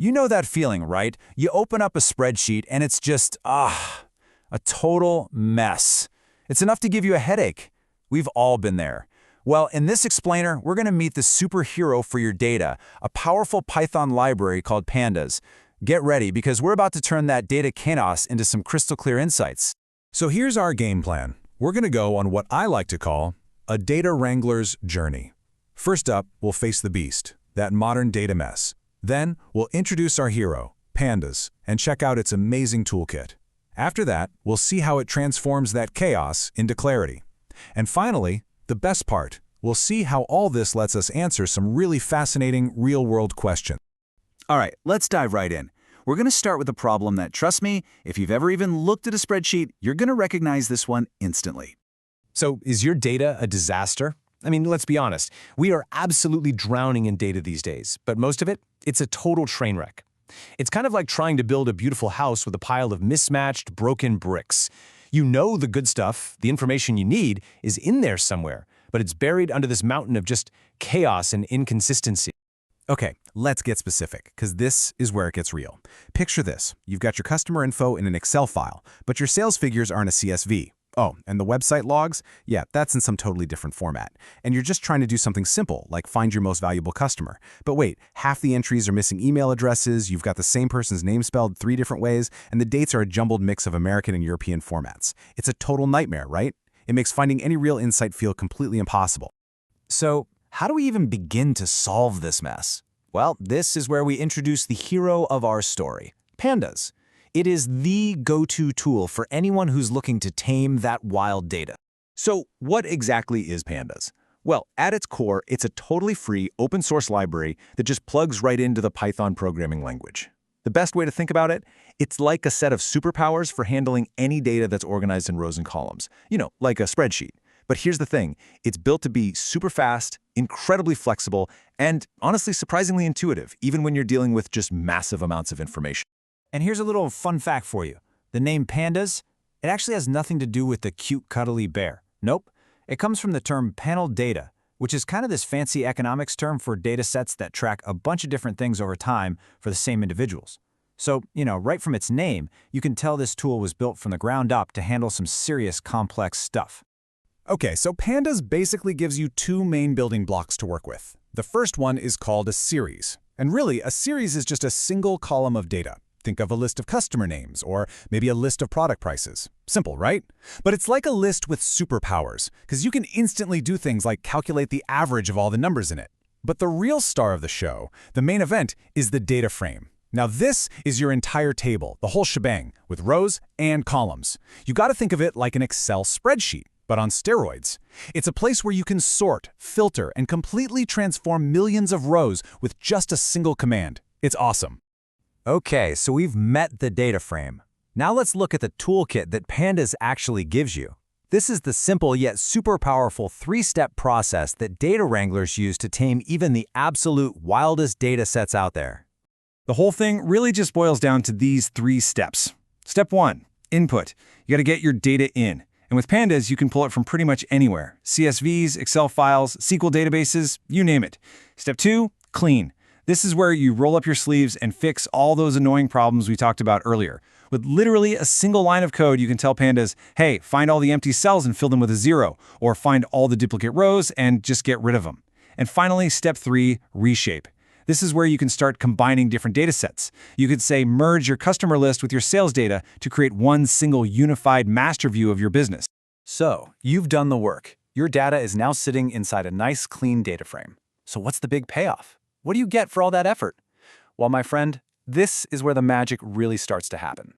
You know that feeling, right? You open up a spreadsheet and it's just, a total mess. It's enough to give you a headache. We've all been there. Well, in this explainer, we're going to meet the superhero for your data, a powerful Python library called Pandas. Get ready, because we're about to turn that data chaos into some crystal clear insights. So here's our game plan. We're going to go on what I like to call a data wrangler's journey. First up, we'll face the beast, that modern data mess. Then, we'll introduce our hero, Pandas, and check out its amazing toolkit. After that, we'll see how it transforms that chaos into clarity. And finally, the best part, we'll see how all this lets us answer some really fascinating real-world questions. All right, let's dive right in. We're going to start with a problem that, trust me, if you've ever even looked at a spreadsheet, you're going to recognize this one instantly. So, is your data a disaster? I mean, let's be honest. We are absolutely drowning in data these days, but most of it, it's a total train wreck. It's kind of like trying to build a beautiful house with a pile of mismatched, broken bricks. You know the good stuff, the information you need, is in there somewhere, but it's buried under this mountain of just chaos and inconsistency. Okay, let's get specific, because this is where it gets real. Picture this. You've got your customer info in an Excel file, but your sales figures are in a CSV. Oh, and the website logs? Yeah, that's in some totally different format. And you're just trying to do something simple, like find your most valuable customer. But wait, half the entries are missing email addresses, you've got the same person's name spelled 3 different ways, and the dates are a jumbled mix of American and European formats. It's a total nightmare, right? It makes finding any real insight feel completely impossible. So, how do we even begin to solve this mess? Well, this is where we introduce the hero of our story, Pandas. It is the go-to tool for anyone who's looking to tame that wild data. So, what exactly is Pandas? Well, at its core, it's a totally free, open-source library that just plugs right into the Python programming language. The best way to think about it, it's like a set of superpowers for handling any data that's organized in rows and columns. You know, like a spreadsheet. But here's the thing, it's built to be super fast, incredibly flexible, and honestly surprisingly intuitive, even when you're dealing with just massive amounts of information. And here's a little fun fact for you. The name Pandas, it actually has nothing to do with the cute, cuddly bear. Nope. It comes from the term panel data, which is kind of this fancy economics term for data sets that track a bunch of different things over time for the same individuals. So, right from its name, you can tell this tool was built from the ground up to handle some serious complex stuff. Okay, so Pandas basically gives you 2 main building blocks to work with. The first one is called a series. And really, a series is just a single column of data. Think of a list of customer names, or maybe a list of product prices. Simple, right? But it's like a list with superpowers, because you can instantly do things like calculate the average of all the numbers in it. But the real star of the show, the main event, is the data frame. Now this is your entire table, the whole shebang, with rows and columns. You got to think of it like an Excel spreadsheet, but on steroids. It's a place where you can sort, filter, and completely transform millions of rows with just a single command. It's awesome. Okay, so we've met the data frame. Now let's look at the toolkit that Pandas actually gives you. This is the simple yet super powerful 3-step process that data wranglers use to tame even the absolute wildest data sets out there. The whole thing really just boils down to these 3 steps. Step 1, input. You got to get your data in. And with Pandas, you can pull it from pretty much anywhere. CSVs, Excel files, SQL databases, you name it. Step 2, clean. This is where you roll up your sleeves and fix all those annoying problems we talked about earlier. With literally a single line of code, you can tell Pandas, hey, find all the empty cells and fill them with a 0, or find all the duplicate rows and just get rid of them. And finally, step 3, reshape. This is where you can start combining different data sets. You could say merge your customer list with your sales data to create one single unified master view of your business. So, you've done the work. Your data is now sitting inside a nice, clean data frame. So what's the big payoff? What do you get for all that effort? Well, my friend, this is where the magic really starts to happen.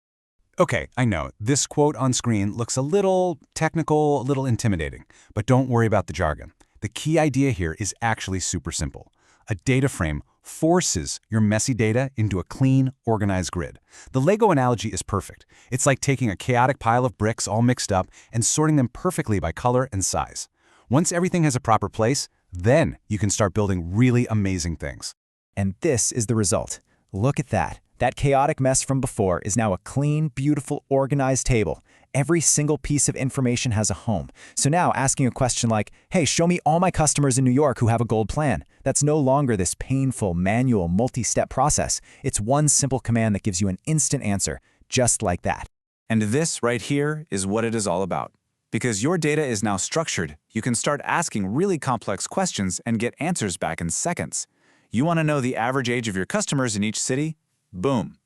Okay, I know, this quote on screen looks a little technical, a little intimidating, but don't worry about the jargon. The key idea here is actually super simple. A data frame forces your messy data into a clean, organized grid. The Lego analogy is perfect. It's like taking a chaotic pile of bricks all mixed up and sorting them perfectly by color and size. Once everything has a proper place, then you can start building really amazing things. And this is the result. Look at that. That chaotic mess from before is now a clean, beautiful, organized table. Every single piece of information has a home. So now asking a question like, hey, show me all my customers in New York who have a gold plan. That's no longer this painful, manual, multi-step process. It's one simple command that gives you an instant answer, just like that. And this right here is what it is all about. Because your data is now structured, you can start asking really complex questions and get answers back in seconds. You want to know the average age of your customers in each city? Boom.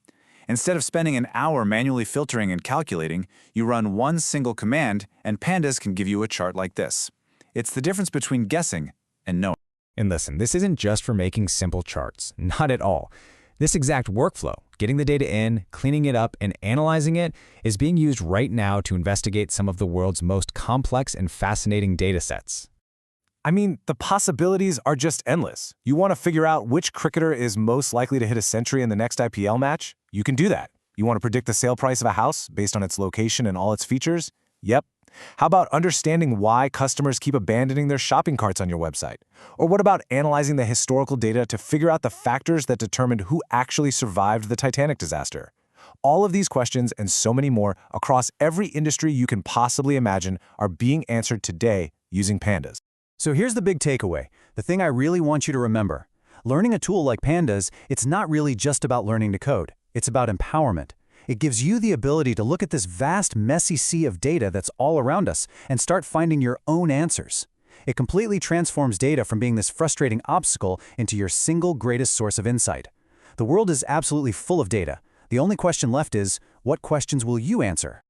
Instead of spending an hour manually filtering and calculating, you run one single command and Pandas can give you a chart like this. It's the difference between guessing and knowing. And listen, this isn't just for making simple charts. Not at all. This exact workflow, getting the data in, cleaning it up, and analyzing it, is being used right now to investigate some of the world's most complex and fascinating datasets. I mean, the possibilities are just endless. You want to figure out which cricketer is most likely to hit a century in the next IPL match? You can do that. You want to predict the sale price of a house based on its location and all its features? Yep. How about understanding why customers keep abandoning their shopping carts on your website? Or what about analyzing the historical data to figure out the factors that determined who actually survived the Titanic disaster? All of these questions and so many more across every industry you can possibly imagine are being answered today using Pandas. So here's the big takeaway, the thing I really want you to remember. Learning a tool like Pandas, it's not really just about learning to code. It's about empowerment. It gives you the ability to look at this vast, messy sea of data that's all around us and start finding your own answers. It completely transforms data from being this frustrating obstacle into your single greatest source of insight. The world is absolutely full of data. The only question left is, what questions will you answer?